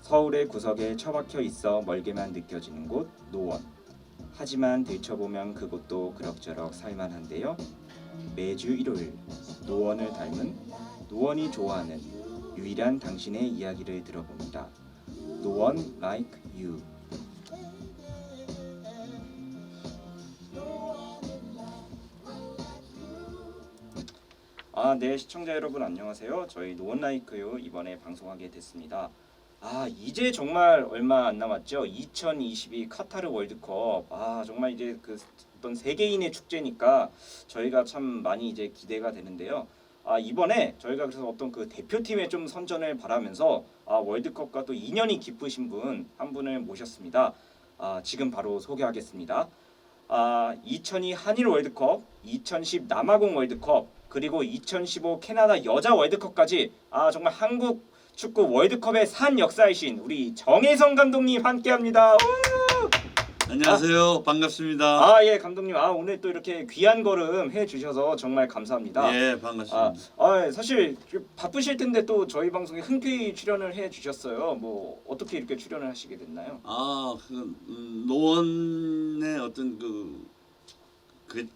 서울의 구석에 처박혀 있어 멀게만 느껴지는 곳 노원. 하지만 들춰보면 그곳도 그럭저럭 살만한데요. 매주 일요일 노원을 닮은 노원이 좋아하는 유일한 당신의 이야기를 들어봅니다. 노원 like you. 네, 시청자 여러분 안녕하세요. 저희 노원 라이크 유 이번에 방송하게 됐습니다. 이제 정말 얼마 안 남았죠. 2022 카타르 월드컵. 정말 이제 그 어떤 세계인의 축제니까 저희가 참 많이 이제 기대가 되는데요. 이번에 저희가 그래서 어떤 그 대표팀의 좀 선전을 바라면서 월드컵과 또 인연이 깊으신 분 한 분을 모셨습니다. 지금 바로 소개하겠습니다. 2002 한일 월드컵, 2010 남아공 월드컵, 그리고 2015 캐나다 여자 월드컵까지 정말 한국 축구 월드컵의 산 역사이신 우리 정혜성 감독님 함께합니다. 안녕하세요. 반갑습니다. 예, 감독님. 오늘 또 이렇게 귀한 걸음 해 주셔서 정말 감사합니다. 예, 반갑습니다. 사실 바쁘실 텐데 또 저희 방송에 흔쾌히 출연을 해 주셨어요. 뭐 어떻게 이렇게 출연을 하시게 됐나요? 노원의 어떤 그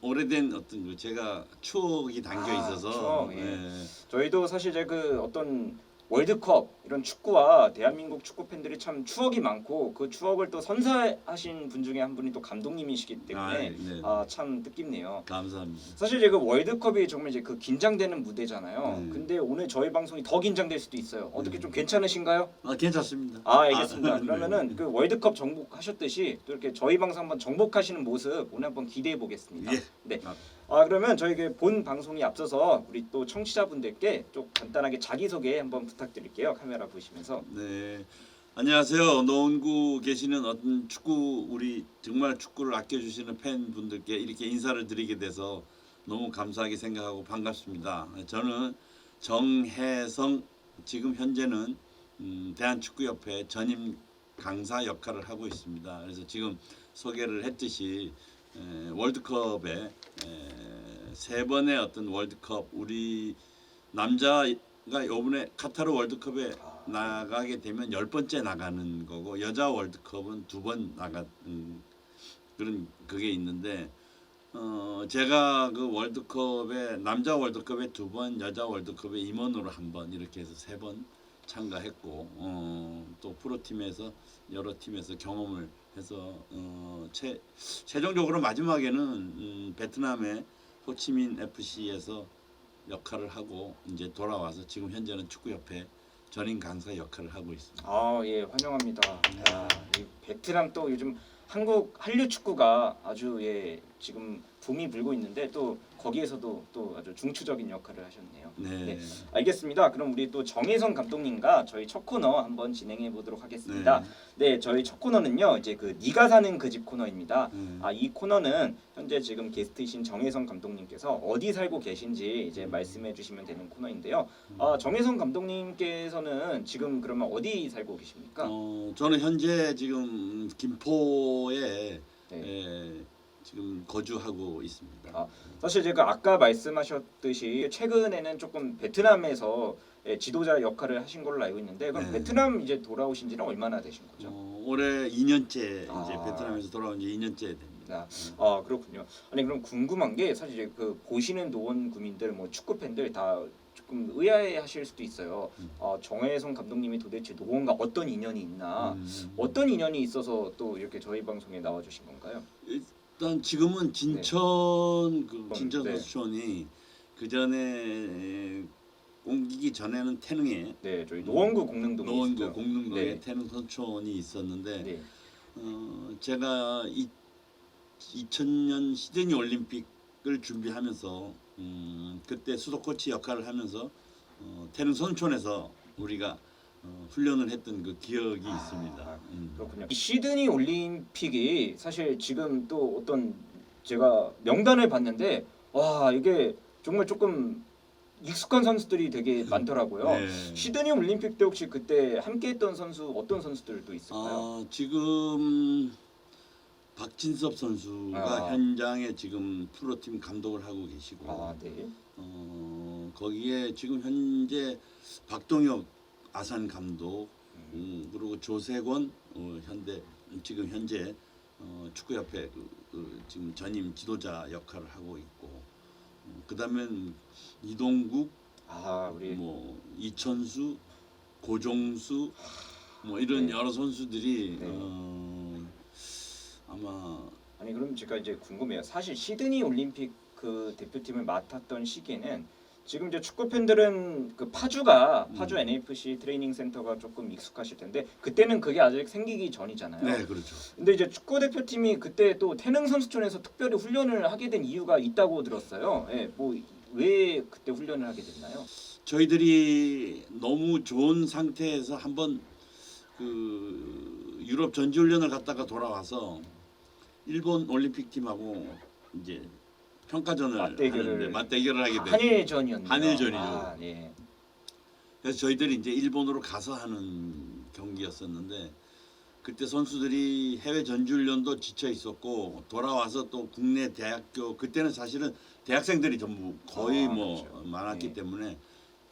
오래된 어떤 그 제가 추억이 담겨 있어서 추억, 예. 저희도 사실 이제 그 어떤 월드컵 이런 축구와 대한민국 축구 팬들이 참 추억이 많고 그 추억을 또 선사하신 분 중에 한 분이 또 감독님이시기 때문에 네. 참 뜻깊네요. 감사합니다. 사실 이제 그 월드컵이 정말 이제 그 긴장되는 무대잖아요. 네. 근데 오늘 저희 방송이 더 긴장될 수도 있어요. 어떻게 좀 괜찮으신가요? 괜찮습니다. 알겠습니다. 네. 그러면은 그 월드컵 정복하셨듯이 또 이렇게 저희 방송 한번 정복하시는 모습 오늘 한번 기대해 보겠습니다. 예. 네. 그러면 저희 본 방송이 앞서서 우리 또 청취자분들께 좀 간단하게 자기소개 한번 부탁드릴게요. 카메라 보시면서. 네. 안녕하세요. 노원구 계시는 어떤 우리 정말 축구를 아껴주시는 팬분들께 이렇게 인사를 드리게 돼서 너무 감사하게 생각하고 반갑습니다. 저는 정혜성, 지금 현재는 대한축구협회 전임 강사 역할을 하고 있습니다. 그래서 지금 소개를 했듯이 월드컵에 세 번의 어떤 월드컵, 우리 남자가 이번에 카타르 월드컵에 나가게 되면 10번째 나가는 거고, 여자 월드컵은 2번 나간 그런 그게 있는데, 제가 그 월드컵에 남자 월드컵에 2번, 여자 월드컵에 임원으로 1번 이렇게 해서 3번 참가했고, 또 프로팀에서 여러 팀에서 경험을 해서 최종적으로 마지막에는 베트남의 호치민 FC에서 역할을 하고 이제 돌아와서 지금 현재는 축구협회 전임 강사 역할을 하고 있습니다. 예, 환영합니다. 이 베트남 또 요즘 한류 축구가 아주 지금 붐이 불고 있는데 또 거기에서도 또 아주 중추적인 역할을 하셨네요. 네. 알겠습니다. 그럼 우리 또 정혜성 감독님과 저희 첫 코너 한번 진행해 보도록 하겠습니다. 네, 저희 첫 코너는요. 이제 그 네가 사는 그 집 코너입니다. 이 코너는 현재 지금 게스트이신 정혜성 감독님께서 어디 살고 계신지 이제 말씀해 주시면 되는 코너인데요. 정혜성 감독님께서는 지금 그러면 어디 살고 계십니까? 저는 현재 지금 김포에 네. 지금 거주하고 있습니다. 사실 제가 아까 말씀하셨듯이 최근에는 조금 베트남에서 지도자 역할을 하신 걸로 알고 있는데 그럼 베트남 이제 돌아오신 지는 얼마나 되신 거죠? 올해 2년째 이제 베트남에서 돌아온 지 2년째 됩니다. 그렇군요. 아니 그럼 궁금한 게 사실 이제 그 보시는 노원 구민들 뭐 축구 팬들 다 조금 의아해하실 수도 있어요. 정혜성 감독님이 도대체 노원과 어떤 인연이 있나? 어떤 인연이 있어서 또 이렇게 저희 방송에 나와주신 건가요? 일단 지금은 진천 진천 네. 선수촌이 그 전에 옮기기 전에는 태릉에 저희 노원구 공릉동에 노원구 있어요. 공릉동에 태릉 선수촌이 있었는데 제가 2000년 시드니 올림픽을 준비하면서 그때 수도 코치 역할을 하면서 태릉 선수촌에서 우리가 훈련을 했던 그 기억이 있습니다. 그렇군요. 이 시드니 올림픽이 사실 지금 또 어떤 제가 명단을 봤는데 이게 정말 조금 익숙한 선수들이 되게 많더라고요. 시드니 올림픽 때 혹시 그때 함께했던 선수 어떤 선수들도 있을까요? 지금 박진섭 선수가 현장에 지금 프로팀 감독을 하고 계시고 거기에 지금 현재 박동혁 아산 감독, 그리고 조세권 지금 현재 축구협회 지금 전임 지도자 역할을 하고 있고 그다음엔 이동국 우리 뭐 이천수 고종수 뭐 이런 네. 여러 선수들이 네. 아마 아니 그럼 제가 이제 궁금해요. 사실 시드니 올림픽 그 대표팀을 맡았던 시기에는 지금 이제 축구 팬들은 그 파주 NAFC 트레이닝 센터가 조금 익숙하실 텐데 그때는 그게 아직 생기기 전이잖아요. 네 그렇죠. 근데 이제 축구 대표팀이 그때 또 태릉 선수촌에서 특별히 훈련을 하게 된 이유가 있다고 들었어요. 예, 뭐 왜 그때 훈련을 하게 됐나요? 저희들이 너무 좋은 상태에서 한번 그 유럽 전지훈련을 갔다가 돌아와서 일본 올림픽 팀하고 이제 평가전을 맞대결을 하게 됐어요. 한일전이었네요. 한일전이죠. 네. 그래서 저희들이 이제 일본으로 가서 하는 경기였었는데 그때 선수들이 해외 전지훈련도 지쳐 있었고 돌아와서 또 국내 대학교 그때는 사실은 대학생들이 전부 거의 그렇죠. 많았기 네. 때문에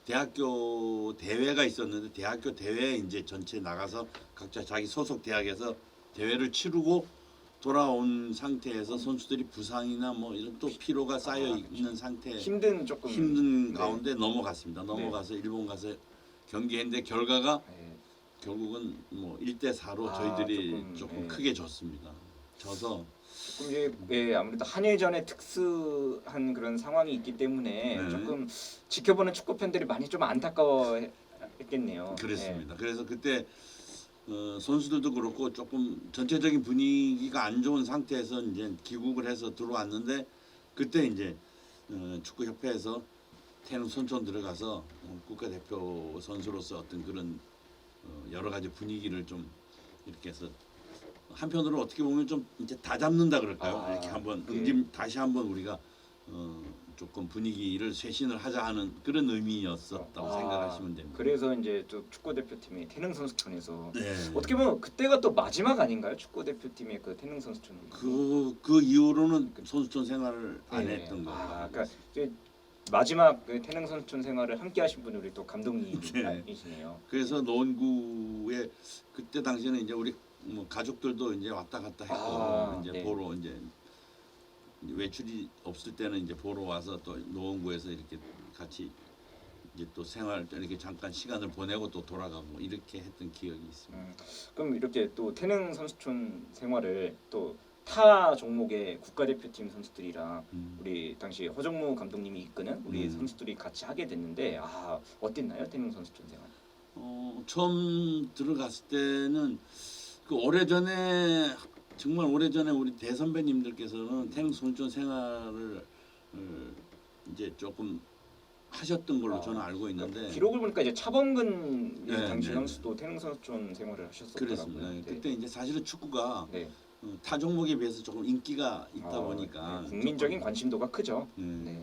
대학교 대회가 있었는데 대학교 대회에 이제 전체 나가서 각자 자기 소속 대학에서 대회를 치르고 돌아온 상태에서 선수들이 부상이나 뭐 이런 또 피로가 쌓여 있는 상태 힘든 네. 가운데 넘어갔습니다. 넘어가서 일본 가서 경기했는데 결과가 네. 결국은 뭐 1대4로 저희들이 조금 네. 크게 졌습니다. 져서 조금 이제 아무래도 한일전에 특수한 그런 상황이 있기 때문에 네. 조금 지켜보는 축구 팬들이 많이 좀 안타까워했겠네요. 그랬습니다. 그래서 그때 선수들도 그렇고 조금 전체적인 분위기가 안 좋은 상태에서 이제 귀국을 해서 들어왔는데 그때 이제 축구협회에서 태릉 선촌 들어가서 국가대표 선수로서 어떤 그런 여러 가지 분위기를 좀 이렇게 해서 한편으로 어떻게 보면 좀 이제 다 잡는다 그럴까요? 이렇게 한번 다시 한번 우리가 조금 분위기를 쇄신을 하자 하는 그런 의미였었다고 생각하시면 됩니다. 그래서 이제 또 축구 대표팀이 태릉 선수촌에서 네. 어떻게 보면 그때가 또 마지막 아닌가요? 축구 대표팀의 그 태릉 선수촌. 그 이후로는 선수촌 생활을 안 했던 거예요. 그러니까 이제 마지막 그 태릉 선수촌 생활을 함께 하신 분이 우리 또 감독님이시네요. 그래서 노원구에 그때 당시에는 이제 우리 뭐 가족들도 이제 왔다 갔다 했고 이제 보러 이제 외출이 없을 때는 이제 보러 와서 또 노원구에서 이렇게 같이 이제 또 생활 이렇게 잠깐 시간을 보내고 또 돌아가고 이렇게 했던 기억이 있습니다. 그럼 이렇게 또 태릉 선수촌 생활을 또 타 종목의 국가대표팀 선수들이랑 우리 당시 허정무 감독님이 이끄는 우리 선수들이 같이 하게 됐는데 어땠나요? 태릉 선수촌 생활? 처음 들어갔을 때는 그 오래전에 정말 오래전에 우리 대선배님들께서는 태릉 선수촌 생활을 이제 조금 하셨던 걸로 저는 알고 있는데 기록을 보니까 이제 차범근 네, 당시 네. 선수도 태릉 선수촌 생활을 하셨었더라고요. 그랬습니다. 그때 이제 사실은 축구가 네. 타 종목에 비해서 조금 인기가 있다 보니까 국민적인 관심도가 크죠.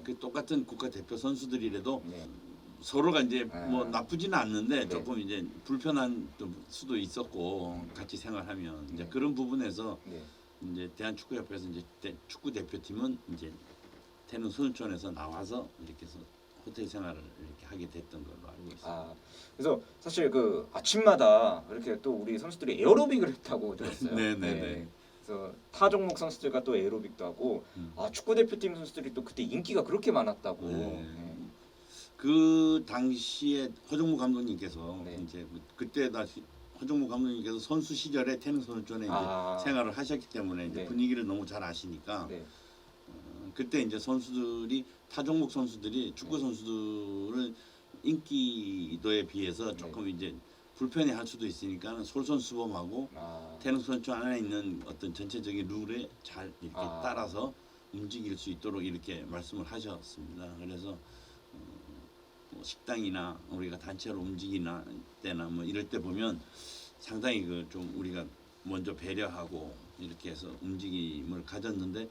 그 똑같은 국가 대표 선수들이라도 네. 서로가 이제 뭐 나쁘지는 않는데 네. 조금 이제 불편한 수도 있었고 같이 생활하면 이제 그런 부분에서 네. 이제 대한축구협회에서 이제 축구 대표팀은 이제 태릉 선수촌에서 나와서 이렇게 해서 호텔 생활을 이렇게 하게 됐던 걸로 알고 있습니다. 그래서 사실 그 아침마다 이렇게 또 우리 선수들이 에어로빅을 했다고 들었어요. 네. 그래서 타 종목 선수들과 또 에어로빅도 하고 축구 대표팀 선수들이 또 그때 인기가 그렇게 많았다고. 그 당시에 허정무 감독님께서 네. 이제 그때 다시 허정무 감독님께서 선수 시절에 태릉 선수촌에 이제 생활을 하셨기 때문에 이제 네. 분위기를 너무 잘 아시니까 네. 그때 이제 선수들이 타 종목 선수들이 축구 선수들을 인기도에 비해서 조금 이제 불편해할 수도 있으니까 솔선수범하고 태릉 선수촌 안에 있는 어떤 전체적인 룰에 잘 이렇게 따라서 움직일 수 있도록 이렇게 말씀을 하셨습니다. 그래서 뭐 식당이나 우리가 단체로 움직이나 때나 뭐 이럴 때 보면 상당히 그 좀 우리가 먼저 배려하고 이렇게 해서 움직임을 가졌는데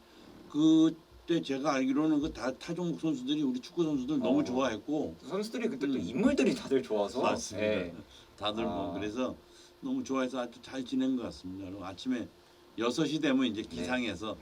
그때 제가 알기로는 그 타 종목 선수들이 우리 축구 선수들 너무 좋아했고 선수들이 그때 또 인물들이 다들 좋아서 맞습니다. 다들 뭐 그래서 너무 좋아해서 아주 잘 지낸 것 같습니다. 그리고 아침에 6시 되면 이제 기상해서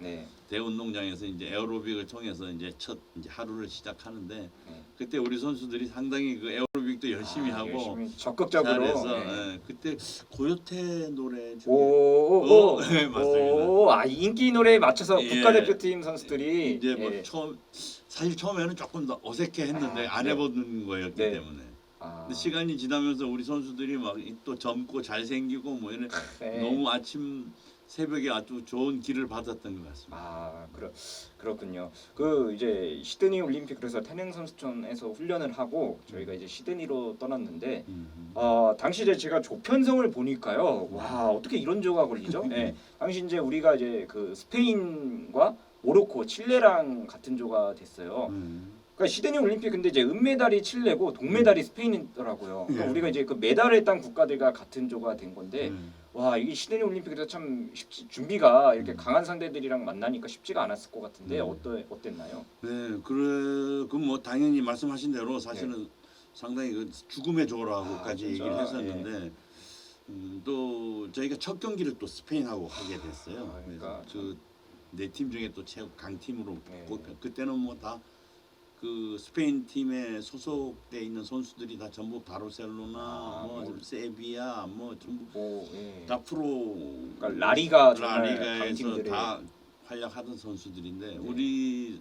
대운동장에서 이제 에어로빅을 통해서 이제 첫 이제 하루를 시작하는데 그때 우리 선수들이 상당히 그 에어로빅 아직도 열심히 하고 열심히 적극적으로. 잘해서 네. 예, 그때 고요태 노래 중에 오, 네, 맞습니다. 오, 인기 노래에 맞춰서 예. 국가대표팀 선수들이 이제 뭐 예. 사실 처음에는 조금 더 어색해했는데 안 네. 해보는 거였기 네. 때문에 아, 근데 시간이 지나면서 우리 선수들이 막 또 젊고 잘생기고 뭐 이런 네. 너무 아침 새벽에 아주 좋은 길을 받았던 것 같습니다. 그렇군요. 그 이제 시드니 올림픽 그래서 태릉 선수촌에서 훈련을 하고 저희가 이제 시드니로 떠났는데 당시 이제 제가 조편성을 보니까요. 와, 어떻게 이런 조가 걸리죠? 예. 당시 이제 우리가 이제 그 스페인과 모로코, 칠레랑 같은 조가 됐어요. 그러니까 시드니 올림픽 근데 이제 은메달이 칠레고 동메달이 스페인이더라고요. 그러니까 예. 우리가 이제 그 메달을 딴 국가들과 같은 조가 된 건데 음. 와, 이게 시드니 올림픽에서 참 준비가 이렇게 강한 상대들이랑 만나니까 쉽지가 않았을 것 같은데 어땠나요? 네, 그뭐 당연히 말씀하신 대로 사실은 상당히 그 죽음의 조라고까지 진짜? 얘기를 했었는데 또 저희가 첫 경기를 또 스페인하고 하게 됐어요. 그러니까 그래서 네 팀 중에 또 최고 강팀으로 네. 그때는 뭐 다 그 스페인 팀에 소속돼 있는 선수들이 다 전부 바르셀로나, 뭐 세비야, 뭐 전부 예. 다 프로 그러니까 라리가 정말 라리가에서 강팀들의 다 활약하던 선수들인데 네. 우리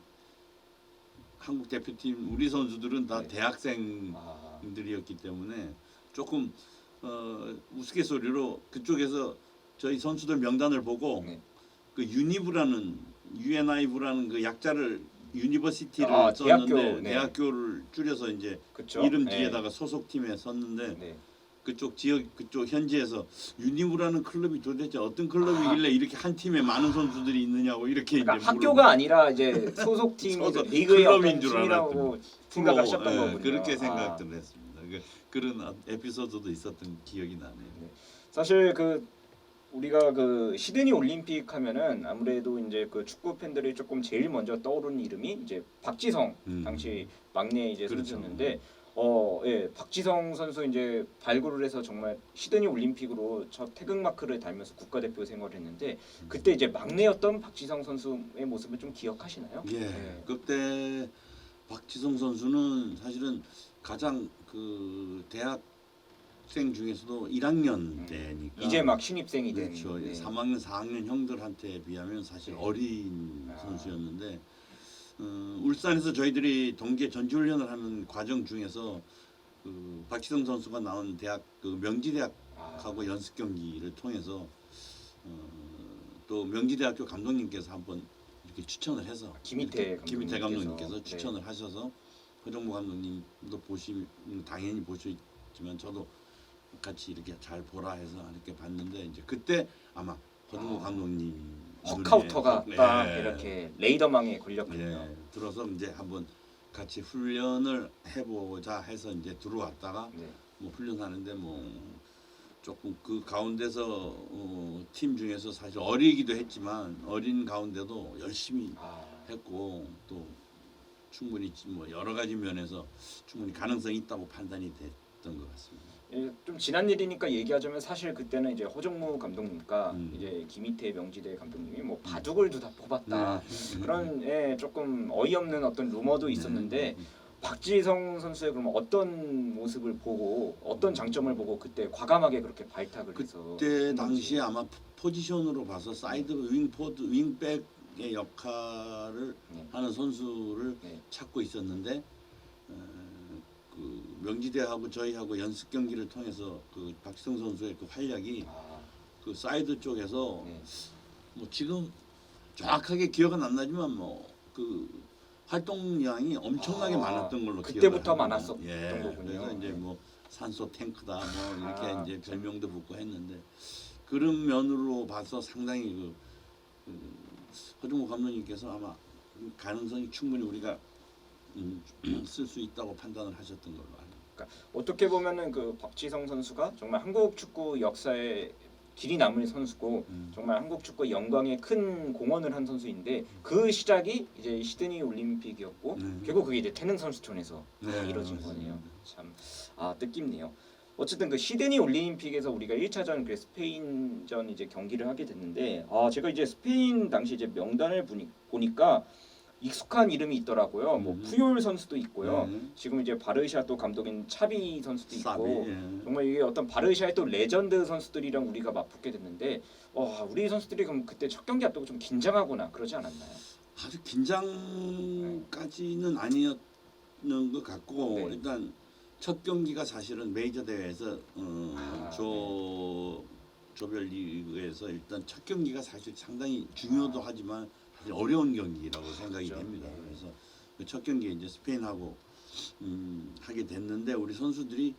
한국 대표팀 우리 선수들은 다 네. 대학생들이었기 때문에 조금 우스갯소리로 그쪽에서 저희 선수들 명단을 보고 네. 그 유니브라는 UNIV라는 그 약자를 유니버시티를 대학교, 썼는데 네. 대학교를 줄여서 이제 그쵸? 이름 네. 뒤에다가 소속팀에 썼는데 네. 그쪽 지역 그쪽 현지에서 유니브라는 클럽이 도대체 어떤 클럽이길래 이렇게 한 팀에 많은 선수들이 있느냐고 이렇게 그러니까 이제 학교가 아니라 이제 소속팀 소속 리그의 클럽인 어떤 줄 팀이라고 생각하셨던 예, 거군요. 그렇게 생각들 했습니다. 그런 에피소드도 있었던 기억이 나네요. 사실 그 우리가 그 시드니 올림픽 하면은 아무래도 이제 그 축구 팬들이 조금 제일 먼저 떠오르는 이름이 이제 박지성 당시 막내 이제 그렇죠. 선수였는데 예, 박지성 선수 이제 발굴을 해서 정말 시드니 올림픽으로 첫 태극마크를 달면서 국가대표 생활을 했는데 그때 이제 막내였던 박지성 선수의 모습을 좀 기억하시나요? 예, 네. 그때 박지성 선수는 사실은 가장 그 대학생 중에서도 1학년 때니까 이제 막 신입생이 된 그렇죠. 네. 3학년, 4학년 형들한테 비하면 사실 네. 어린 선수였는데 울산에서 저희들이 동계 전지훈련을 하는 과정 중에서 그 박지성 선수가 나온 대학 그 명지대학하고 연습 경기를 통해서 또 명지대학교 감독님께서 한번 이렇게 추천을 해서 김희태 감독님께서 네. 추천을 하셔서 허정무 감독님도 당연히 보시지만 저도 같이 이렇게 잘 보라 해서 이렇게 봤는데 이제 그때 아마 허정무 감독님 헉카우터가 눈에 딱 예, 이렇게 레이더망에 걸렸군요. 예, 들어서 이제 한번 같이 훈련을 해보자 해서 이제 들어왔다가 네. 뭐 훈련하는데 뭐 조금 그 가운데서 팀 중에서 사실 어리기도 했지만 어린 가운데도 열심히 했고 또 충분히 뭐 여러 가지 면에서 충분히 가능성이 있다고 판단이 됐던 것 같습니다. 예, 좀 지난 일이니까 얘기하자면 사실 그때는 이제 허정무 감독님과 음. 이제 김희태 명지대 감독님이 뭐 바둑을 두다 뽑았다 네. 그런 조금 어이없는 어떤 루머도 있었는데 박지성 선수의 그럼 어떤 모습을 보고 어떤 장점을 보고 그때 과감하게 그렇게 발탁을 해서 그때 당시에 아마 포지션으로 봐서 사이드 윙백의 역할을 네. 하는 선수를 네. 찾고 있었는데 그 명지대하고 저희하고 연습 경기를 통해서 그 박지성 선수의 그 활약이 그 사이드 쪽에서 네. 뭐 지금 정확하게 기억은 안 나지만 뭐 그 활동량이 엄청나게 많았던 걸로 그때부터 기억을 합니다. 많았었던 예, 거군요. 그래서 이제 네. 뭐 산소 탱크다 뭐 이렇게 아, 이제 별명도 붙고 했는데 그런 면으로 봐서 상당히 그 허정무 감독님께서 아마 가능성이 충분히 우리가 쓸 수 있다고 판단을 하셨던 걸로 알고. 그러니까 어떻게 보면은 그 박지성 선수가 정말 한국 축구 역사에 길이 남을 선수고 정말 한국 축구 영광에 큰 공헌을 한 선수인데 그 시작이 이제 시드니 올림픽이었고 결국 그게 이제 태릉 선수촌에서 네, 이루어진 맞습니다. 거네요. 참 뜻깊네요. 어쨌든 그 시드니 올림픽에서 우리가 1차전 그 스페인전 이제 경기를 하게 됐는데 제가 이제 스페인 당시 이제 명단을 보니까 익숙한 이름이 있더라고요. 뭐 푸올 선수도 있고요. 네. 지금 이제 바르샤 또 감독인 차비 선수도 있고 사비, 예. 정말 이게 어떤 바르샤의 또 레전드 선수들이랑 우리가 맞붙게 됐는데 우리 선수들이 그럼 그때 첫 경기 앞두고 좀 긴장하거나 그러지 않았나요? 아주 긴장까지는 아니었는 것 같고 네. 일단 첫 경기가 사실은 메이저 대회에서 조별 리그에서 일단 첫 경기가 사실 상당히 중요도 하지만 사실 어려운 경기라고 생각이 그렇죠. 됩니다. 네. 그래서 그 첫 경기에 이제 스페인하고 하게 됐는데 우리 선수들이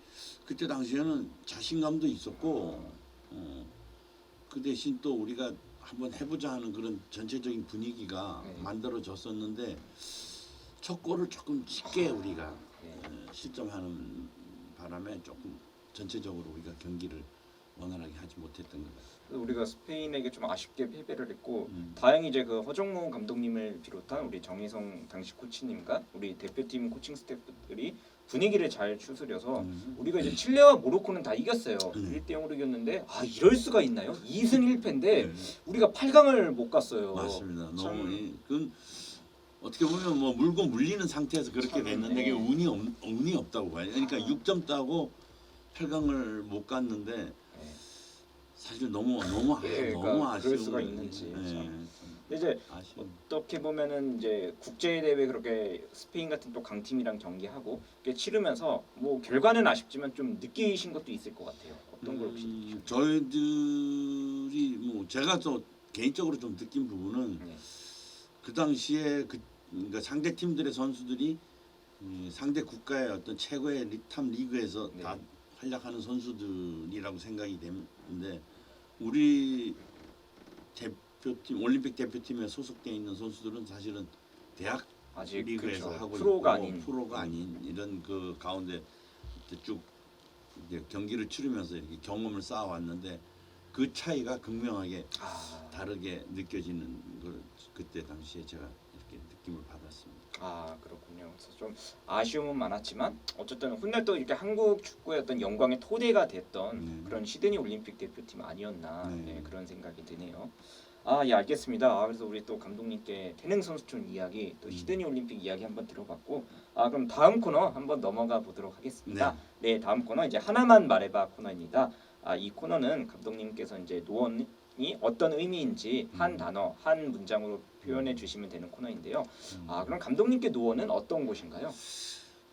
그때 당시에는 자신감도 있었고 그 대신 또 우리가 한번 해보자 하는 그런 전체적인 분위기가 네. 만들어졌었는데 첫 골을 조금 쉽게 우리가 네. 실점하는 바람에 조금 전체적으로 우리가 경기를 원활하게 하지 못했던 것 같아요. 그래서 우리가 스페인에게 좀 아쉽게 패배를 했고 음. 다행히 이제 그 허정무 감독님을 비롯한 우리 정희성 당시 코치님과 우리 대표팀 코칭 스태프들이 분위기를 잘 추스려서 우리가 이제 칠레와 모로코는 다 이겼어요. 1대0으로 이겼는데 이럴 수가 있나요? 2승 1패인데 네. 우리가 8강을 못 갔어요. 맞습니다. 참- 너무 그 어떻게 보면 뭐 물고 물리는 상태에서 그렇게 참, 됐는데 네. 그게 운이 없다고 봐요. 그러니까 6점 따고 8강을 못 갔는데 네. 사실 너무 예, 너무 그러니까 아쉬운 그럴 수가 거예요. 있는지 네. 참. 근데 이제 아쉬운. 어떻게 보면은 이제 국제 대회 그렇게 스페인 같은 또 강팀이랑 경기하고 이렇게 치르면서 뭐 결과는 아쉽지만 좀 느끼신 것도 있을 것 같아요. 어떤 걸 혹시 느끼셨나요? 저희들이 뭐 제가 또 개인적으로 좀 느낀 부분은 네. 그 당시에 그러니까 상대 팀들의 선수들이 상대 국가의 어떤 최고의 탑 리그에서 네. 다 활약하는 선수들이라고 생각이 되는데 우리 대표팀 올림픽 대표팀에 소속돼 있는 선수들은 사실은 대학 아직 리그에서 그렇죠. 하고 프로가 있고 아닌 프로가 아닌 이런 그 가운데 쭉 이제 경기를 치르면서 이렇게 경험을 쌓아왔는데 그 차이가 극명하게 다르게 느껴지는 걸 그때 당시에 제가 이렇게 느낌을 받았습니다. 그렇군요. 그래서 좀 아쉬움은 많았지만 어쨌든 훗날 또 이렇게 한국 축구의 어떤 영광의 토대가 됐던 그런 시드니 올림픽 대표팀 아니었나 네. 그런 생각이 드네요. 예, 알겠습니다. 그래서 우리 또 감독님께 태릉 선수촌 이야기 또 시드니 올림픽 이야기 한번 들어봤고 그럼 다음 코너 한번 넘어가 보도록 하겠습니다. 네, 다음 코너 이제 하나만 말해봐 코너입니다. 이 코너는 감독님께서 이제 노원이 어떤 의미인지 한 단어, 한 문장으로 표현해 주시면 되는 코너인데요. 그럼 감독님께 노원은 어떤 곳인가요?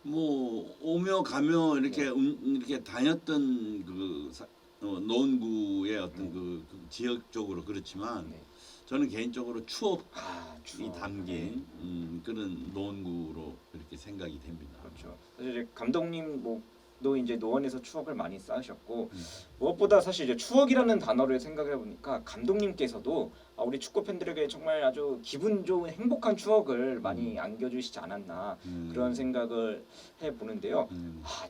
뭐 오며 가며 이렇게 이렇게 다녔던 그 노원구의 어떤 그 지역적으로 그렇지만 네. 저는 개인적으로 추억이 추억. 담긴 그런 노원구로 이렇게 생각이 됩니다. 그렇죠. 사실 이제 감독님도 이제 노원에서 추억을 많이 쌓으셨고 무엇보다 사실 이제 추억이라는 단어를 생각해 보니까 감독님께서도 우리 축구 팬들에게 정말 아주 기분 좋은 행복한 추억을 많이 안겨주시지 않았나 그런 생각을 해 보는데요.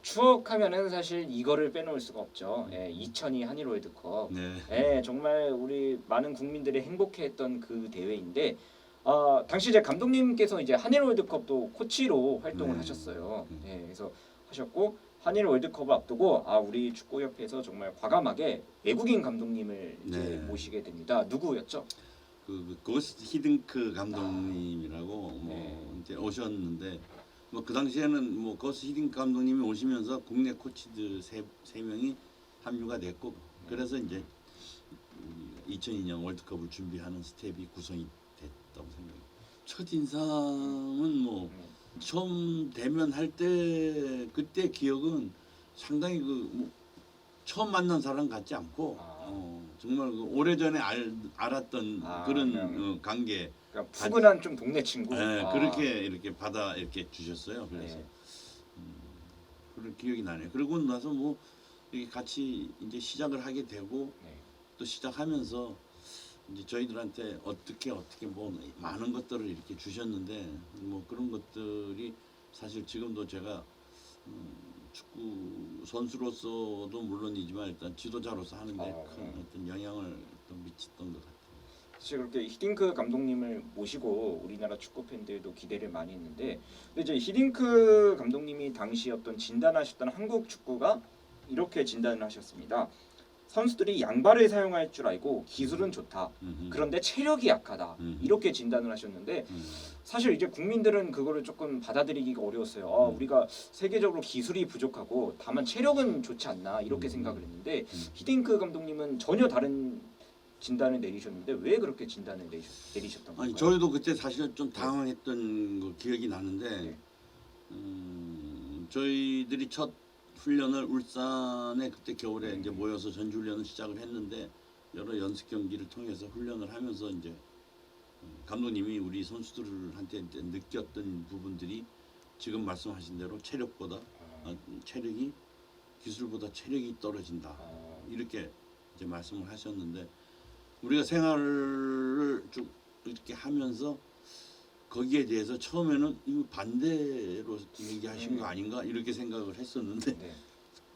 추억하면은 사실 이거를 빼놓을 수가 없죠. 2002 한일 월드컵. 네. 정말 우리 많은 국민들이 행복해했던 그 대회인데 당시 이제 감독님께서 이제 한일 월드컵도 코치로 활동을 하셨어요. 그래서 하셨고 한일 월드컵을 앞두고 우리 축구협회에서 정말 과감하게 외국인 감독님을 이제 모시게 됩니다. 누구였죠? 그 고스트 히딩크 감독님이라고 뭐 이제 오셨는데 뭐 그 당시에는 뭐 고스트 히딩크 감독님이 오시면서 국내 코치들 세 명이 합류가 됐고 그래서 이제 2002년 월드컵을 준비하는 스텝이 구성이 됐다고 생각해요. 첫 인상은 뭐 처음 대면할 때 그때 기억은 상당히 뭐 처음 만난 사람 같지 않고 정말 그 오래전에 알았던 그런 관계. 그러니까 푸근한 좀 동네 친구. 그렇게 이렇게 받아 이렇게 주셨어요. 그래서 그런 기억이 나네요. 그러고 나서 뭐 이렇게 같이 이제 시작을 하게 되고 또 시작하면서 이제 저희들한테 어떻게 뭐 많은 것들을 이렇게 주셨는데 뭐 그런 것들이 사실 지금도 제가 축구 선수로서도 물론이지만 일단 지도자로서 하는데 큰 어떤 영향을 또 미쳤던 것 같아요. 사실 그렇게 히딩크 감독님을 모시고 우리나라 축구 팬들도 기대를 많이 했는데 근데 이제 히딩크 감독님이 당시 어떤 진단하셨던 한국 축구가 이렇게 진단을 하셨습니다. 선수들이 양발을 사용할 줄 알고 기술은 좋다. 음. 그런데 체력이 약하다. 음. 이렇게 진단을 하셨는데 음. 사실 이제 국민들은 그거를 조금 받아들이기가 어려웠어요. 우리가 세계적으로 기술이 부족하고 다만 체력은 좋지 않나 이렇게 생각을 했는데 히딩크 감독님은 전혀 다른 진단을 내리셨는데 왜 그렇게 진단을 내리셨던 건가요? 아니 저희도 그때 사실 좀 당황했던 거 기억이 나는데 네. 저희들이 첫 훈련을 울산에 그때 겨울에 이제 모여서 전주 훈련을 시작을 했는데 여러 연습 경기를 통해서 훈련을 하면서 이제 감독님이 우리 선수들한테 이제 느꼈던 부분들이 지금 말씀하신 대로 체력보다 체력이 기술보다 체력이 떨어진다 이렇게 이제 말씀을 하셨는데 우리가 생활을 쭉 이렇게 하면서 거기에 대해서 처음에는 이거 반대로 얘기하신 거 아닌가 이렇게 생각을 했었는데 네.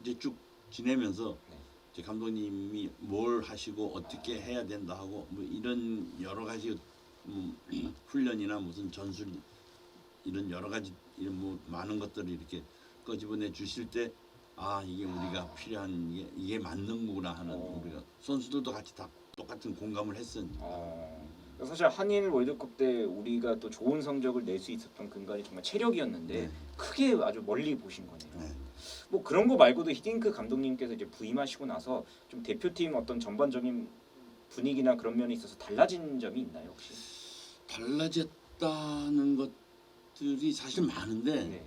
이제 쭉 지내면서 네. 이제 감독님이 뭘 하시고 어떻게 해야 된다 하고 뭐 이런 여러 가지 훈련이나 무슨 전술 이런 여러 가지 이런 뭐 많은 것들을 이렇게 꺼집어내 주실 때 아 이게 우리가 필요한 이게 맞는 거구나 하는 우리가 선수들도 같이 다 똑같은 공감을 했으니까. 사실 한일 월드컵 때 우리가 또 좋은 성적을 낼 수 있었던 근간이 정말 체력이었는데 네. 크게 아주 멀리 보신 거네요. 네. 뭐 그런 거 말고도 히딩크 감독님께서 이제 부임하시고 나서 좀 대표팀 어떤 전반적인 분위기나 그런 면에 있어서 달라진 점이 있나요 혹시? 달라졌다는 것들이 사실 많은데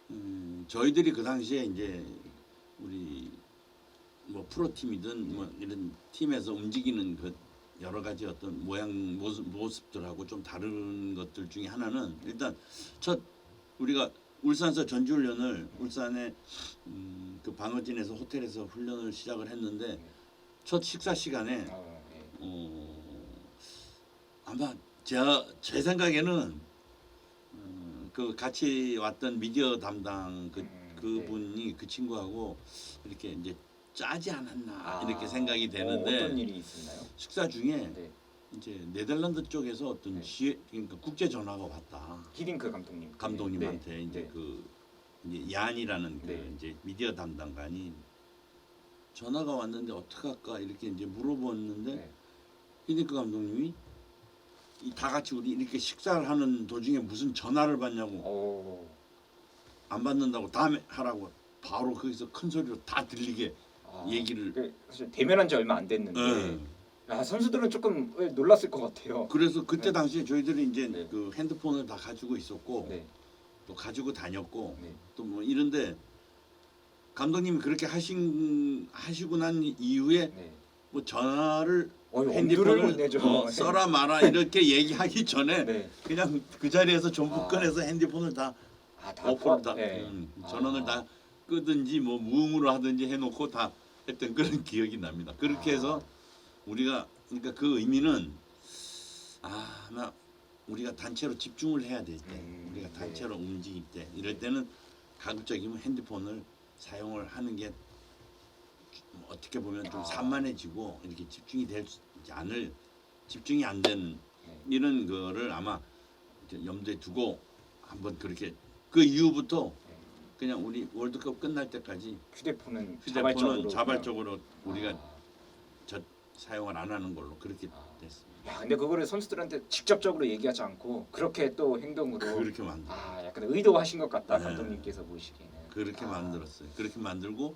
네. 저희들이 그 당시에 이제 우리 뭐 프로팀이든 뭐 이런 팀에서 움직이는 그 여러 가지 어떤 모양 모습들하고 좀 다른 것들 중에 하나는 일단 첫 우리가 울산에서 전주훈련을 울산의 그 방어진에서 호텔에서 훈련을 시작을 했는데 첫 식사 시간에 아마 제 생각에는 그 같이 왔던 미디어 담당 그분이 그 친구하고 이렇게 이제 짜지 않았나 이렇게 생각이 되는데 어떤 일이 있었나요? 식사 중에 네. 이제 네덜란드 쪽에서 어떤 그러니까 국제 전화가 왔다. 히딩크 감독님한테 네. 이제 네. 그 이제 얀이라는 그 네. 이제 미디어 담당관이 전화가 왔는데 어떡 할까 이렇게 이제 물어봤는데 네. 히딩크 감독님이 다 같이 우리 이렇게 식사를 하는 도중에 무슨 전화를 받냐고 안 받는다고 다음에 하라고 바로 거기서 큰 소리로 다 들리게 얘기를 사실 대면한 지 얼마 안 됐는데 선수들은 조금 놀랐을 것 같아요. 그래서 그때 네. 당시에 저희들이 이제 네. 그 핸드폰을 다 가지고 있었고 네. 또 가지고 다녔고 네. 또 뭐 이런데 감독님이 그렇게 하시고 난 이후에 네. 뭐 전화를 엄두를 핸드폰을 못 내죠. 써라 마라 이렇게 얘기하기 전에 네. 그냥 그 자리에서 전부 꺼내서 핸드폰을 다 어플을 다 네. 전원을 다 끄든지 뭐 무음으로 하든지 해놓고 다 했던 그런 기억이 납니다. 그렇게 해서 우리가 그러니까 그 의미는 아마 우리가 단체로 집중을 해야 될 때, 우리가 단체로 움직일 때 이럴 때는 가급적이면 핸드폰을 사용을 하는 게 어떻게 보면 좀 산만해지고 이렇게 집중이 안 되는 이런 거를 아마 염두에 두고 한번 그렇게 그 이후부터 그냥 우리 월드컵 끝날 때까지 휴대폰은 자발적으로 우리가 사용을 안 하는 걸로 그렇게 됐습니다. 야, 근데 그거를 선수들한테 직접적으로 얘기하지 않고 그렇게 또 행동으로 그렇게 만들. 약간 의도하신 것 같다 네. 감독님께서 보시기에는. 그렇게 만들었어요. 그렇게 만들고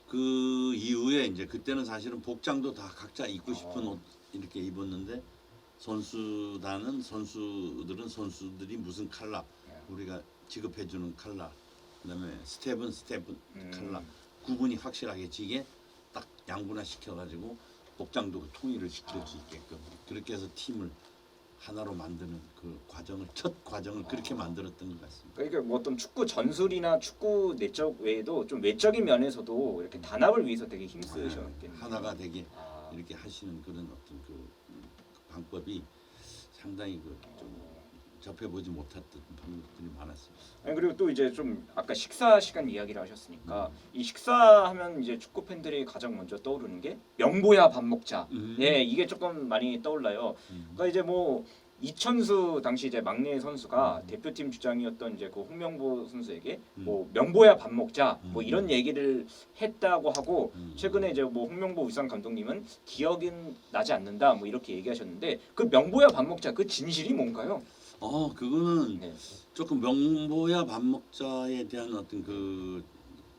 그 이후에 이제 그때는 사실은 복장도 다 각자 입고 싶은 옷 이렇게 입었는데 선수들은 선수들이 무슨 컬러 우리가 지급해주는 컬러 그다음에 스텝은 컬러 구분이 확실하게 지게 딱 양분화 시켜가지고 복장도 통일을 시킬 수 있게끔 그렇게 해서 팀을 하나로 만드는 그 첫 과정을 그렇게 만들었던 것 같습니다. 그러니까 뭐 어떤 축구 전술이나 축구 내적 외에도 좀 외적인 면에서도 이렇게 단합을 위해서 되게 힘쓰셨겠네요. 하나가 되게 이렇게 하시는 그런 어떤 그 방법이 상당히 좀 접해보지 못했던 방법들이 많았습니다. 아니 그리고 또 이제 좀 아까 식사 시간 이야기를 하셨으니까 이 식사하면 이제 축구 팬들이 가장 먼저 떠오르는 게 명보야 밥 먹자. 예, 이게 조금 많이 떠올라요. 그러니까 이제 뭐 이천수 당시 이제 막내 선수가 대표팀 주장이었던 이제 그 홍명보 선수에게 음. 뭐 명보야 밥 먹자 뭐 음. 이런 얘기를 했다고 하고 음. 최근에 이제 뭐 홍명보 울산 감독님은 기억은 나지 않는다 뭐 이렇게 얘기하셨는데 그 명보야 밥 먹자 그 진실이 뭔가요? 그거는 네. 조금 명보야 밥 먹자에 대한 어떤 그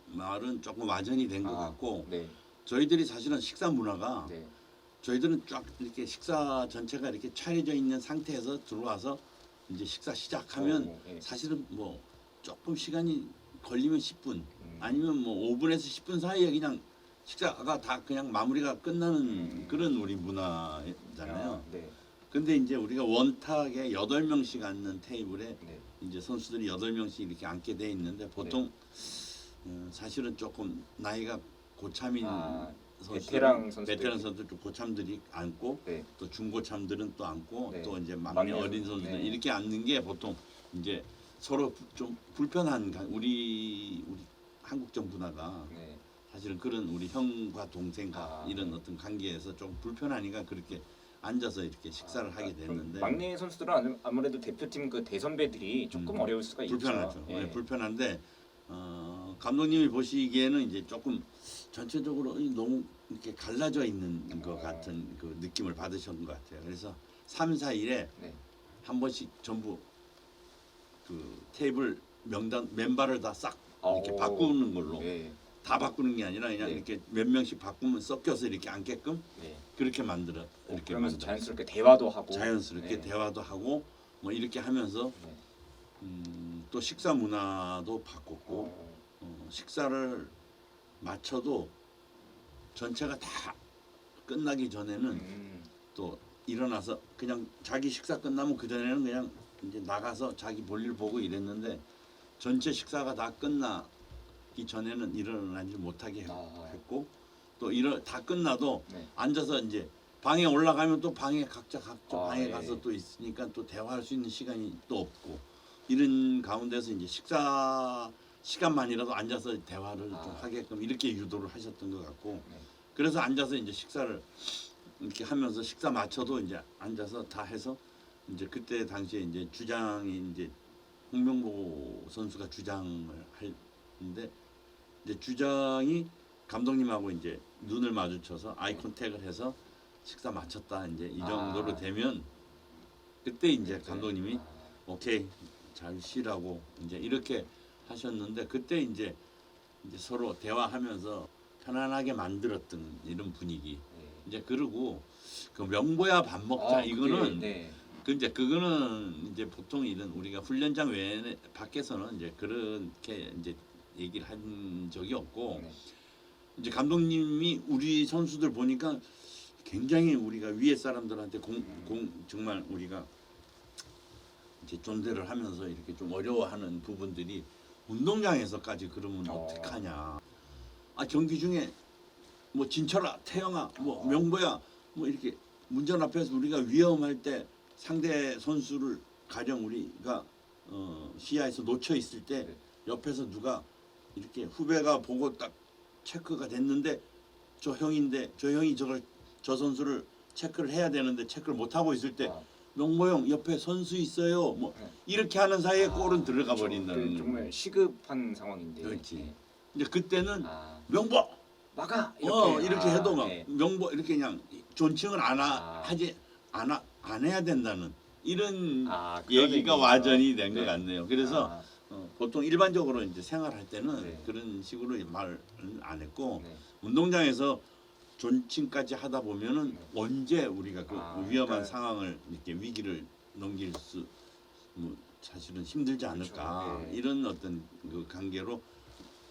말은 조금 와전이 된 것 같고 네. 저희들이 사실은 식사 문화가 네. 저희들은 쫙 이렇게 식사 전체가 이렇게 차려져 있는 상태에서 들어와서 이제 식사 시작하면 네. 사실은 뭐 조금 시간이 걸리면 10분 음. 아니면 뭐 5분에서 10분 사이에 그냥 식사가 다 그냥 마무리가 끝나는 그런 우리 문화잖아요. 네. 근데 이제 우리가 원탁에 8명씩 앉는 테이블에 네. 이제 선수들이 8명씩 이렇게 앉게 돼 있는데 보통 사실은 조금 나이가 고참인 베테랑 선수들. 베테랑 선수들 좀 고참들이 앉고 네. 또 중고참들은 또 앉고 네. 또 이제 막내 막내 어린 선수들 네. 이렇게 앉는 게 보통 이제 서로 좀 불편한 우리 한국적 문화가 네. 사실은 그런 우리 형과 동생과 이런 네. 어떤 관계에서 좀 불편하니까 그렇게 앉아서 이렇게 식사를 하게 됐는데 막내 선수들은 아무래도 대표팀 그 대선배들이 조금 어려울 수가 불편하죠. 있죠. 네, 불편한데 감독님이 보시기에는 이제 조금 전체적으로 너무 이렇게 갈라져 있는 것 같은 그 느낌을 받으셨던 것 같아요. 그래서 3, 4일에 네. 한 번씩 전부 그 테이블 명단 멤버를 다 싹 이렇게 바꾸는 걸로 네. 다 바꾸는 게 아니라 그냥 네. 이렇게 몇 명씩 바꾸면 섞여서 이렇게 앉게끔 네. 그렇게 만들어 이렇게 그러면서 만들었어요. 자연스럽게 대화도 하고 자연스럽게 네. 대화도 하고 뭐 이렇게 하면서 네. 또 식사 문화도 바꿨고 식사를 마쳐도 전체가 다 끝나기 전에는 또 일어나서 그냥 자기 식사 끝나면 그 전에는 그냥 이제 나가서 자기 볼일 보고 이랬는데 전체 식사가 다 끝나기 전에는 일어나지 못하게 했고 또 다 끝나도 네. 앉아서 이제 방에 올라가면 또 방에 각자 방에 네. 가서 또 있으니까 또 대화할 수 있는 시간이 또 없고 이런 가운데서 이제 식사 시간만이라도 앉아서 대화를 좀 하게끔 이렇게 유도를 하셨던 것 같고 네. 그래서 앉아서 이제 식사를 이렇게 하면서 식사 마쳐도 이제 앉아서 다 해서 이제 그때 당시에 이제 주장이 이제 홍명보 선수가 주장을 하는데 이제 주장이 감독님하고 이제 눈을 마주쳐서 아이 컨택을 해서 식사 마쳤다 이제 이 정도로 되면 그때 이제 감독님이 오케이 잘 쉬라고 이제 이렇게 하셨는데 그때 이제 서로 대화하면서 편안하게 만들었던 이런 분위기 이제 그러고 그 명보야 밥 먹자 이거는 그 이제 그거는 이제 보통 이런 우리가 훈련장 외에 밖에서는 이제 그렇게 이제 얘기를 한 적이 없고 이제 감독님이 우리 선수들 보니까 굉장히 우리가 위에 사람들한테 정말 우리가 이제 존대를 하면서 이렇게 좀 어려워하는 부분들이 운동장에서까지 그러면 어떡하냐. 경기 중에 뭐 진철아, 태영아, 뭐 명보야 뭐 이렇게 문전 앞에서 우리가 위험할 때 상대 선수를 가령 우리가 시야에서 놓쳐 있을 때 옆에서 누가 이렇게 후배가 보고 딱 체크가 됐는데 저 형인데 저 형이 저 선수를 체크를 해야 되는데 체크를 못 하고 있을 때 명보 형 옆에 선수 있어요. 뭐 이렇게 하는 사이에 골은 들어가 버린다는. 정말 시급한 상황인데. 그렇지. 이제 그때는 아. 명보 막아 이렇게 해도 막 네. 명보 이렇게 그냥 존칭을 안 해야 된다는 이런 얘기가 와전이 된 것 같네요. 그래서 보통 일반적으로 이제 생활할 때는 그런 식으로 말을 안 했고 운동장에서 존칭까지 하다 보면은 언제 우리가 그 위험한 상황을 이렇게 위기를 넘길 수 사실은 힘들지 않을까 그렇죠. 이런 어떤 그 관계로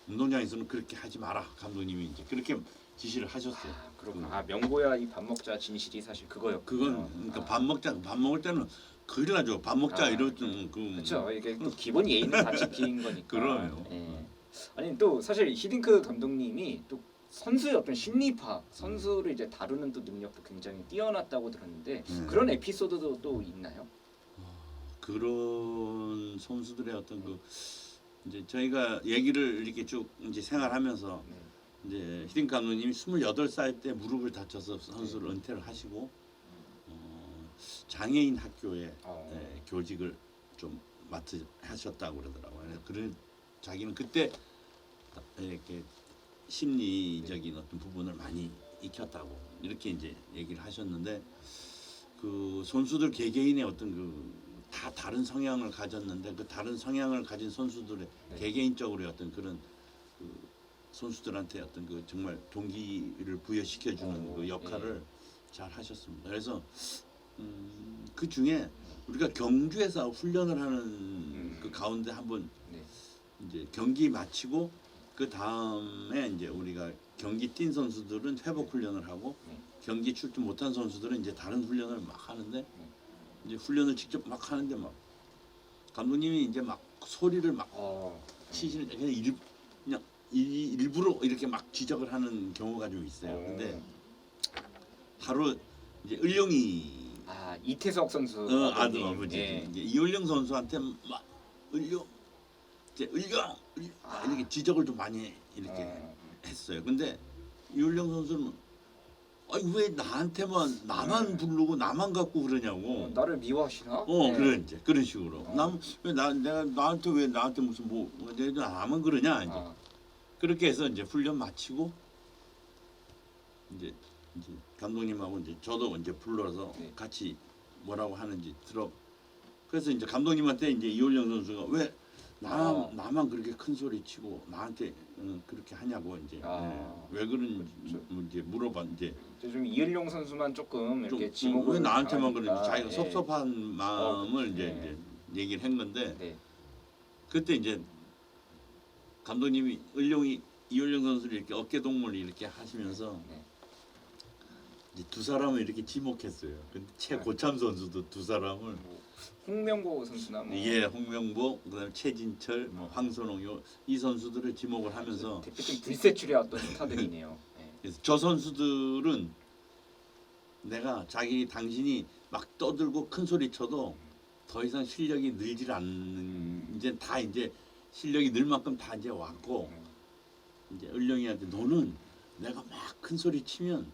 운동장에서는 그렇게 하지 마라 감독님이 이제 그렇게 지시를 하셨어요. 그렇구나. 명보야 이 밥 먹자 진실이 사실 그거였군요. 그건 그러니까 밥 먹을 때는 큰일 나죠. 밥 먹자 이럴 때는 그렇죠. 이게 또 기본 예의는 다 지킨 거니까. 그럼요. 아니 또 사실 히딩크 감독님이 또 선수의 어떤 심리파, 선수를 이제 다루는 또 능력도 굉장히 뛰어났다고 들었는데 그런 에피소드도 또 있나요? 그런 선수들의 어떤 그 이제 저희가 얘기를 이렇게 쭉 이제 생활하면서 이제 히딩크 감독님이 28살 때 무릎을 다쳐서 선수를 은퇴를 하시고 장애인 학교에 어. 교직을 좀 하셨다고 그러더라고요. 그래 자기는 그때 이렇게 심리적인 어떤 부분을 많이 익혔다고 이렇게 이제 얘기를 하셨는데 그 선수들 개개인의 어떤 그 다 다른 성향을 가졌는데 그 다른 성향을 가진 선수들의 네. 개개인적으로 어떤 그런 그 선수들한테 어떤 그 정말 동기를 부여시켜주는 그 역할을 잘 하셨습니다. 그래서 그 중에 우리가 경주에서 훈련을 하는 그 가운데 한번 네. 이제 경기 마치고 그 다음에 이제 우리가 경기 뛴 선수들은 회복 훈련을 하고 네. 경기 출전 못한 선수들은 이제 다른 훈련을 막 하는데 이제 훈련을 직접 막 하는데 막 감독님이 이제 막 소리를 막 치시는 그냥 일부러 이렇게 막 지적을 하는 경우가 좀 있어요. 근데 하루 이제 을룡이 이태석 선수 아들 아버지 예. 이제 이을령 선수한테 막 을룡 이제 을령 이렇게 지적을 좀 많이 이렇게 했어요. 근데 이을령 선수는 아니 왜 나한테만 나만 부르고 나만 갖고 그러냐고. 나를 미워하시나? 그런 이제 그런 식으로. 내가 나한테 왜 나한테 무슨 내가 나만 그러냐 이제. 그렇게 해서 이제 훈련 마치고 이제 감독님하고 이제 저도 이제 불러서 네. 같이 뭐라고 하는지 그래서 이제 감독님한테 이제 이올영 선수가 왜 나만 그렇게 큰 소리 치고 나한테 그렇게 하냐고 이제 왜 그런지 이제 물어봐 이제 좀 이을용 선수만 조금 이렇게 왜 나한테만 그런지 당하니까, 자기가 섭섭한 마음을 이제 얘기를 한 건데 네. 그때 이제 감독님이 이올영 선수를 이렇게 어깨 동무를 이렇게 하시면서 네. 이제 두 사람을 이렇게 지목했어요. 근데 최고참 선수도 두 사람을 홍명보 선수나 홍명보 그다음에 최진철 황선홍 이 선수들을 지목을 하면서 대표팀 불세 추려왔던 스타들이네요. 그래서 저 선수들은 내가 당신이 막 떠들고 큰 소리 쳐도 더 이상 실력이 늘질 않는 이제 실력이 늘 만큼 다 이제 왔고 이제 을령이한테 너는 내가 막 큰 소리 치면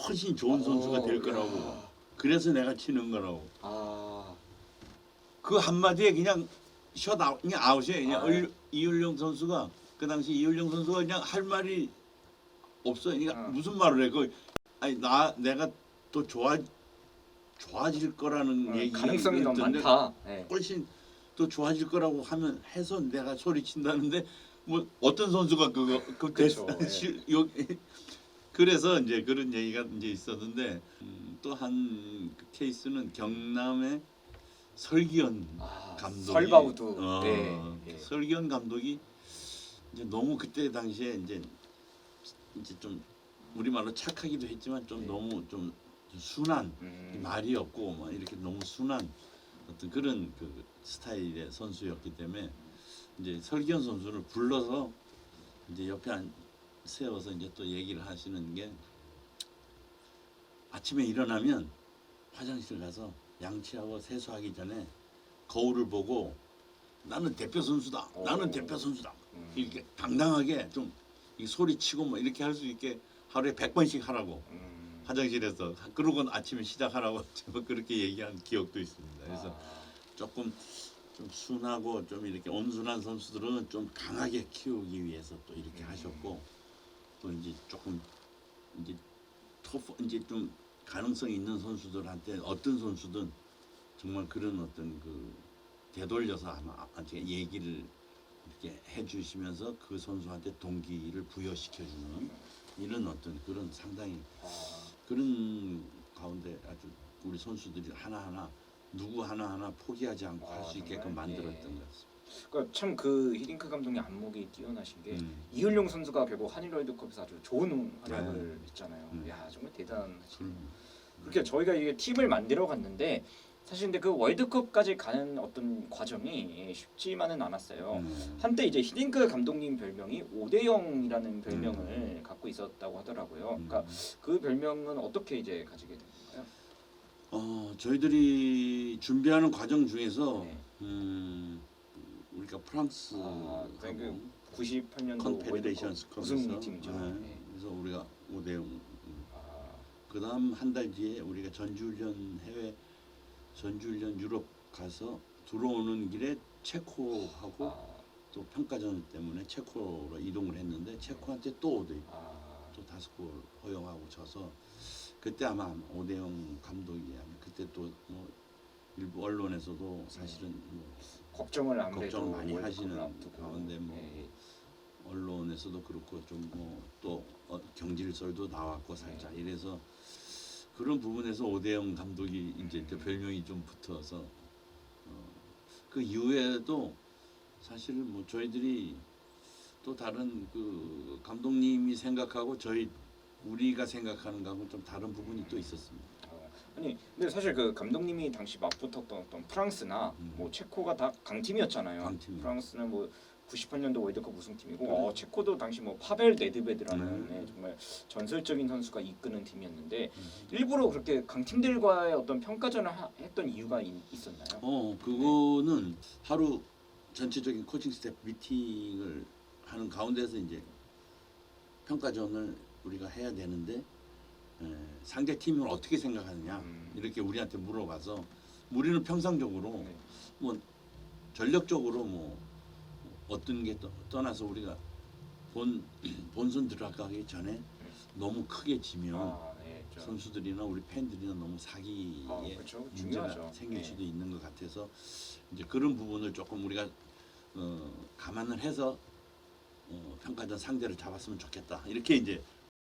훨씬 좋은 선수가 될 거라고. 그래서 내가 치는 거라고. 그 한마디에 그냥 그냥 아웃이에요. 그냥 이을령 선수가 그 당시 이을령 선수가 그냥 할 말이 없어요. 그러니까 무슨 말을 해? 내가 또 좋아질 거라는 얘기 가능성이 너무 많다. 훨씬 또 좋아질 거라고 해서 내가 소리친다는데 뭐 어떤 선수가 그거 그렇죠. 그래서 이제 그런 얘기가 이제 있었는데 또 한 케이스는 경남의 설기현 감독이 설바우두. 설기현 감독이 이제 너무 그때 당시에 이제 좀 우리말로 착하기도 했지만 좀 너무 좀 순한 말이 없고 막 이렇게 너무 순한 어떤 그런 그 스타일의 선수였기 때문에 이제 설기현 선수를 불러서 이제 옆에 세워서 이제 또 얘기를 하시는 게 아침에 일어나면 화장실 가서 양치하고 세수하기 전에 거울을 보고 나는 대표 선수다. 나는 대표 선수다. 이렇게 당당하게 좀 소리치고 뭐 이렇게 할 수 있게 하루에 100번씩 하라고 화장실에서 그러고 아침에 시작하라고 제가 그렇게 얘기한 기억도 있습니다. 그래서 조금 좀 순하고 좀 이렇게 온순한 선수들은 좀 강하게 키우기 위해서 또 이렇게 하셨고 또 이제 조금 이제 좀 가능성 있는 선수들한테 어떤 선수든 정말 그런 어떤 그 되돌려서 아마 얘기를 이렇게 해주시면서 그 선수한테 동기를 부여시켜주는 이런 어떤 그런 상당히 그런 가운데 아주 우리 선수들이 하나하나 누구 하나하나 포기하지 않고 할 수 있게끔 만들었던 것 같습니다. 그러니까 참 그 히딩크 감독의 안목이 뛰어나신 게 이을용 선수가 결국 한일 월드컵에서 아주 좋은 활약을 했잖아요. 야 정말 대단하시네요. 그렇게 저희가 이게 팀을 만들어 갔는데 사실 근데 그 월드컵까지 가는 어떤 과정이 쉽지만은 않았어요. 한때 이제 히딩크 감독님 별명이 5대0이라는 별명을 갖고 있었다고 하더라고요. 그러니까 그 별명은 어떻게 이제 가지게 된 건가요? 저희들이 준비하는 과정 중에서 우리가 프랑스 98년도 컨페데레이션스 우승팀이죠. 그래서 우리가 5대0 그다음 한 달 뒤에 우리가 전지훈련 해외 전주훈련 유럽 가서 들어오는 길에 체코하고 아, 또 평가전 때문에 체코로 이동을 했는데 체코한테 또 5대 아, 또 5골 허용하고 져서 그때 아마 오대영 감독이 아마 그때 또 뭐 일부 언론에서도 사실은 뭐 걱정을 아무래도 걱정을 많이 월드컵을 하시는 앞두고. 가운데 뭐 예, 언론에서도 그렇고 좀 뭐 또 경질설도 나왔고 살짝 네. 이래서 그런 부분에서 오대영 감독이 이제 별명이 좀 붙어서 그 이후에도 사실은 뭐 저희들이 또 다른 그 감독님이 생각하고 우리가 생각하는 거하고 좀 다른 부분이 또 있었습니다. 아니 근데 사실 그 감독님이 당시 맞붙었던 어떤 프랑스나 뭐 체코가 다 강팀이었잖아요. 강팀. 프랑스는 뭐 98년도 월드컵 우승팀이고 그래. 체코도 당시 뭐 파벨 네드베드라는 네. 정말 전설적인 선수가 이끄는 팀이었는데 일부러 그렇게 강팀들과의 어떤 평가전을 했던 이유가 있었나요? 그거는 하루 전체적인 코칭 스태프 미팅을 하는 가운데서 이제 평가전을 우리가 해야 되는데 상대 팀을 어떻게 생각하느냐 이렇게 우리한테 물어봐서 우리는 평상적으로 네. 뭐 전력적으로 뭐 어떤 게 떠나서 우리가 본선 들어가기 전에 너무 크게 지면 아, 네, 선수들이나 우리 팬들이나 너무 사기에 그렇죠. 문제가 중요하죠. 생길 네. 수도 있는 것 같아서 이제 그런 부분을 조금 우리가 감안을 해서 평가전 상대를 잡았으면 좋겠다 이렇게 이제